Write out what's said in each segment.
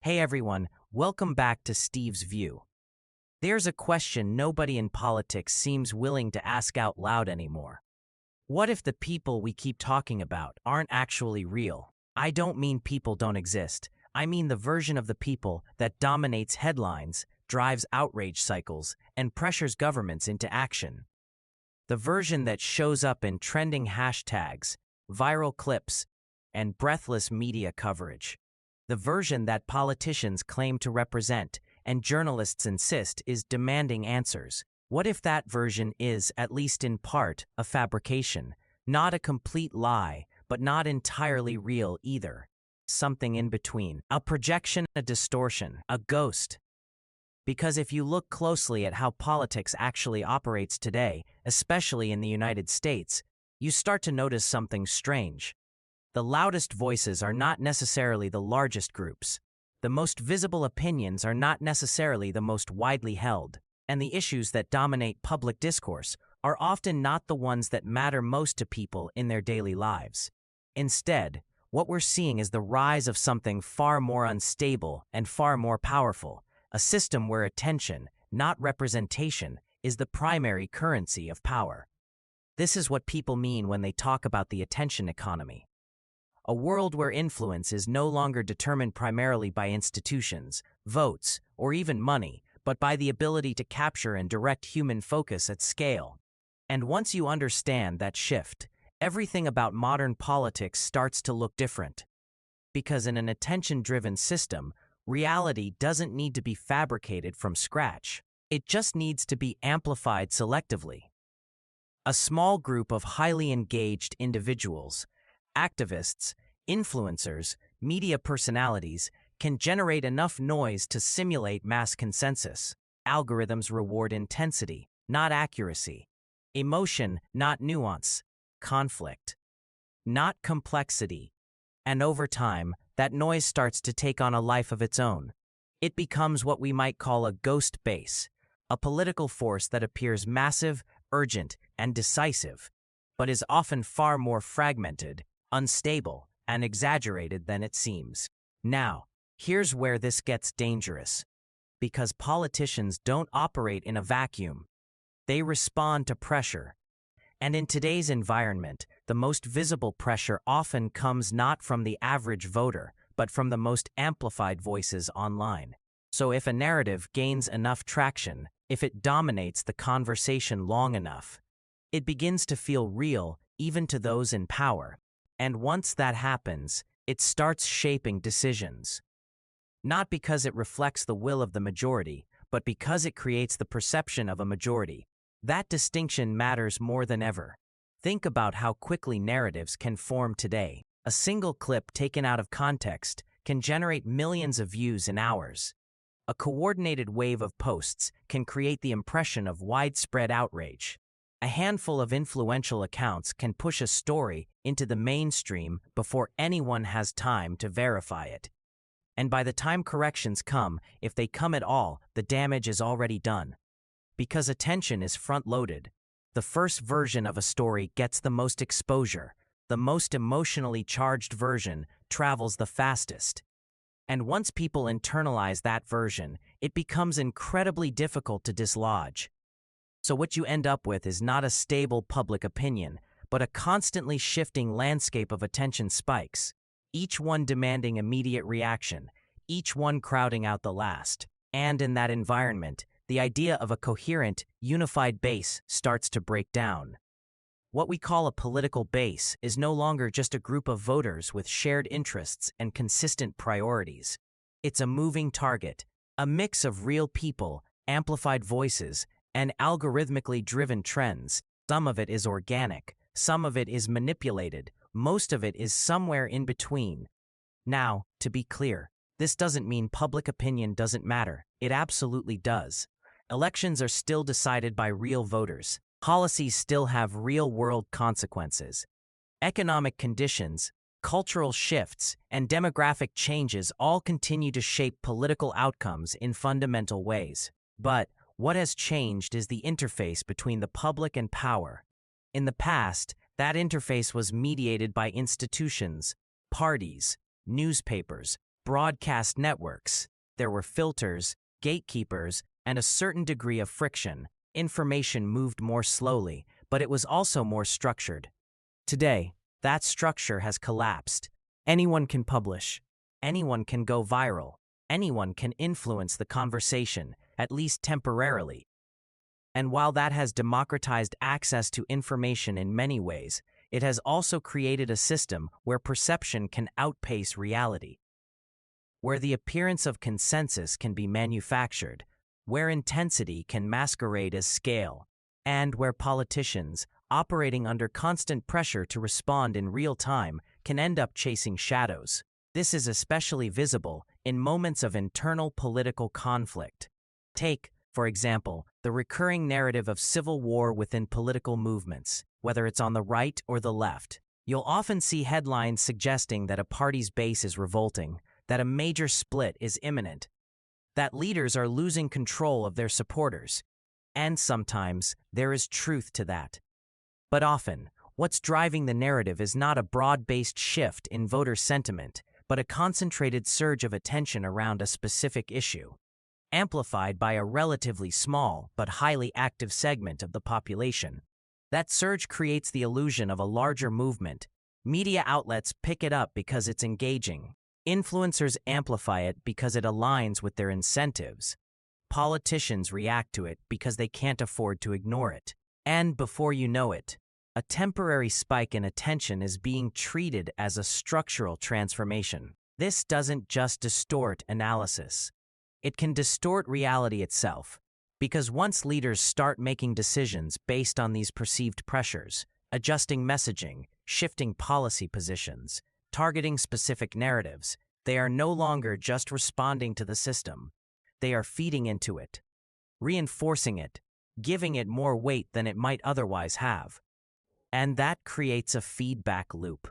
Hey everyone, welcome back to Steve's View. There's a question nobody in politics seems willing to ask out loud anymore. What if the people we keep talking about aren't actually real? I don't mean people don't exist. I mean the version of the people that dominates headlines, drives outrage cycles, and pressures governments into action. The version that shows up in trending hashtags, viral clips, and breathless media coverage. The version that politicians claim to represent and journalists insist is demanding answers. What if that version is, at least in part, a fabrication? Not a complete lie, but not entirely real either. Something in between. A projection, a distortion, a ghost. Because if you look closely at how politics actually operates today, especially in the United States, you start to notice something strange. The loudest voices are not necessarily the largest groups. The most visible opinions are not necessarily the most widely held. And the issues that dominate public discourse are often not the ones that matter most to people in their daily lives. Instead, what we're seeing is the rise of something far more unstable and far more powerful, a system where attention, not representation, is the primary currency of power. This is what people mean when they talk about the attention economy. A world where influence is no longer determined primarily by institutions, votes, or even money, but by the ability to capture and direct human focus at scale. And once you understand that shift, everything about modern politics starts to look different. Because in an attention-driven system, reality doesn't need to be fabricated from scratch. It just needs to be amplified selectively. A small group of highly engaged individuals, activists, influencers, media personalities can generate enough noise to simulate mass consensus. Algorithms reward intensity, not accuracy. Emotion, not nuance. Conflict, not complexity. And over time, that noise starts to take on a life of its own. It becomes what we might call a ghost base, a political force that appears massive, urgent, and decisive, but is often far more fragmented, unstable, and exaggerated than it seems. Now, here's where this gets dangerous. Because politicians don't operate in a vacuum. They respond to pressure. And in today's environment, the most visible pressure often comes not from the average voter, but from the most amplified voices online. So if a narrative gains enough traction, if it dominates the conversation long enough, it begins to feel real even to those in power. And once that happens, it starts shaping decisions. Not because it reflects the will of the majority, but because it creates the perception of a majority. That distinction matters more than ever. Think about how quickly narratives can form today. A single clip taken out of context can generate millions of views in hours. A coordinated wave of posts can create the impression of widespread outrage. A handful of influential accounts can push a story into the mainstream before anyone has time to verify it. And by the time corrections come, if they come at all, the damage is already done. Because attention is front-loaded, the first version of a story gets the most exposure. The most emotionally charged version travels the fastest. And once people internalize that version, it becomes incredibly difficult to dislodge. So what you end up with is not a stable public opinion, but a constantly shifting landscape of attention spikes, each one demanding immediate reaction, each one crowding out the last. And in that environment, the idea of a coherent, unified base starts to break down. What we call a political base is no longer just a group of voters with shared interests and consistent priorities. It's a moving target, a mix of real people, amplified voices, and algorithmically driven trends. Some of it is organic, some of it is manipulated, most of it is somewhere in between. Now, to be clear, this doesn't mean public opinion doesn't matter. It absolutely does. Elections are still decided by real voters. Policies still have real-world consequences. Economic conditions, cultural shifts, and demographic changes all continue to shape political outcomes in fundamental ways. But what has changed is the interface between the public and power. In the past, that interface was mediated by institutions, parties, newspapers, broadcast networks. There were filters, gatekeepers, and a certain degree of friction. Information moved more slowly, but it was also more structured. Today, that structure has collapsed. Anyone can publish. Anyone can go viral. Anyone can influence the conversation, at least temporarily. And while that has democratized access to information in many ways, it has also created a system where perception can outpace reality, where the appearance of consensus can be manufactured, where intensity can masquerade as scale, and where politicians, operating under constant pressure to respond in real time, can end up chasing shadows. This is especially visible in moments of internal political conflict. Take, for example, the recurring narrative of civil war within political movements, whether it's on the right or the left. You'll often see headlines suggesting that a party's base is revolting, that a major split is imminent, that leaders are losing control of their supporters. And sometimes there is truth to that. But often, what's driving the narrative is not a broad-based shift in voter sentiment, but a concentrated surge of attention around a specific issue, amplified by a relatively small but highly active segment of the population. That surge creates the illusion of a larger movement. Media outlets pick it up because it's engaging. Influencers amplify it because it aligns with their incentives. Politicians react to it because they can't afford to ignore it. And before you know it, a temporary spike in attention is being treated as a structural transformation. This doesn't just distort analysis. It can distort reality itself, because once leaders start making decisions based on these perceived pressures, adjusting messaging, shifting policy positions, targeting specific narratives, they are no longer just responding to the system. They are feeding into it, reinforcing it, giving it more weight than it might otherwise have. And that creates a feedback loop.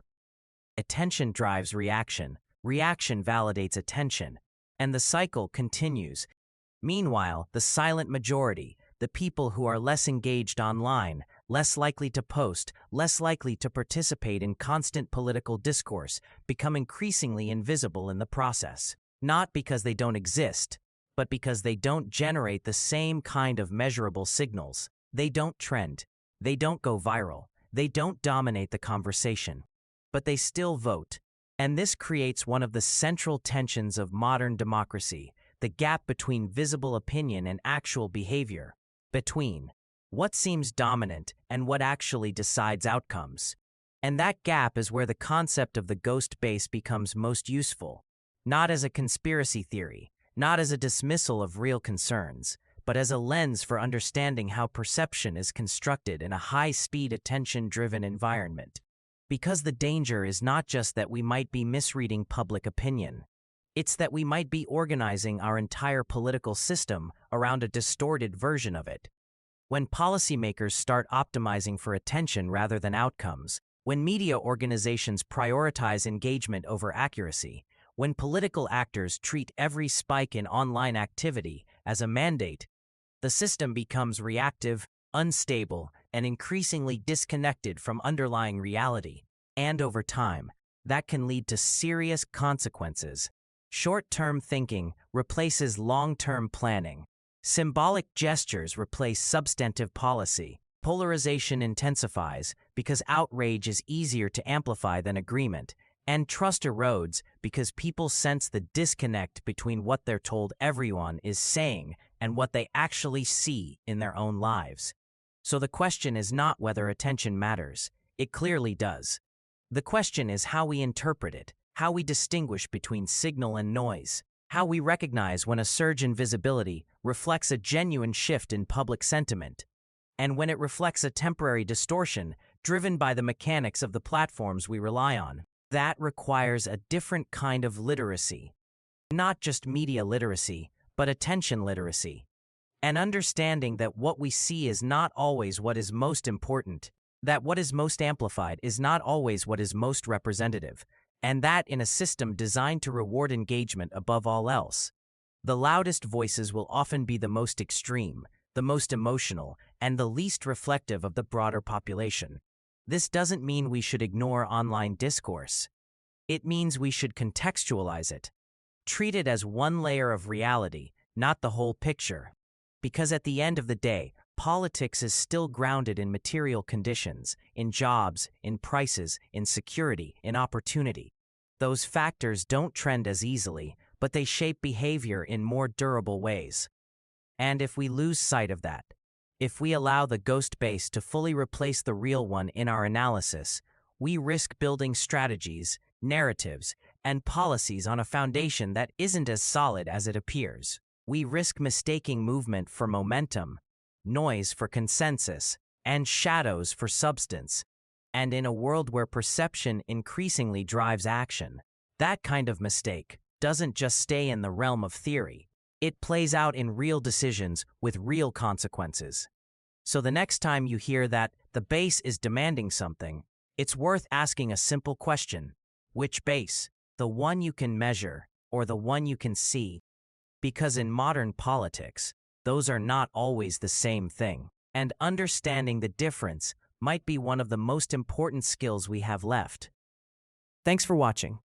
Attention drives reaction, reaction validates attention, and the cycle continues. Meanwhile, the silent majority, the people who are less engaged online, less likely to post, less likely to participate in constant political discourse, become increasingly invisible in the process. Not because they don't exist, but because they don't generate the same kind of measurable signals. They don't trend. They don't go viral. They don't dominate the conversation. But they still vote. And this creates one of the central tensions of modern democracy, the gap between visible opinion and actual behavior, between what seems dominant and what actually decides outcomes. And that gap is where the concept of the ghost base becomes most useful, not as a conspiracy theory, not as a dismissal of real concerns, but as a lens for understanding how perception is constructed in a high-speed, attention-driven environment. Because the danger is not just that we might be misreading public opinion. It's that we might be organizing our entire political system around a distorted version of it. When policymakers start optimizing for attention rather than outcomes, when media organizations prioritize engagement over accuracy, when political actors treat every spike in online activity as a mandate, the system becomes reactive, unstable, and increasingly disconnected from underlying reality. And over time, that can lead to serious consequences. Short-term thinking replaces long-term planning. Symbolic gestures replace substantive policy. Polarization intensifies because outrage is easier to amplify than agreement. And trust erodes because people sense the disconnect between what they're told everyone is saying and what they actually see in their own lives. So the question is not whether attention matters. It clearly does. The question is how we interpret it, how we distinguish between signal and noise, how we recognize when a surge in visibility reflects a genuine shift in public sentiment, and when it reflects a temporary distortion driven by the mechanics of the platforms we rely on. That requires a different kind of literacy. Not just media literacy, but attention literacy. An understanding that what we see is not always what is most important, that what is most amplified is not always what is most representative, and that in a system designed to reward engagement above all else, the loudest voices will often be the most extreme, the most emotional, and the least reflective of the broader population. This doesn't mean we should ignore online discourse. It means we should contextualize it. Treat it as one layer of reality, not the whole picture. Because at the end of the day, politics is still grounded in material conditions, in jobs, in prices, in security, in opportunity. Those factors don't trend as easily, but they shape behavior in more durable ways. And if we lose sight of that, if we allow the ghost base to fully replace the real one in our analysis, we risk building strategies, narratives, and policies on a foundation that isn't as solid as it appears. We risk mistaking movement for momentum, noise for consensus, and shadows for substance. And in a world where perception increasingly drives action, that kind of mistake doesn't just stay in the realm of theory. It plays out in real decisions with real consequences. So the next time you hear that the base is demanding something, it's worth asking a simple question. Which base? The one you can measure or the one you can see? Because in modern politics, those are not always the same thing. And understanding the difference might be one of the most important skills we have left. Thanks for watching.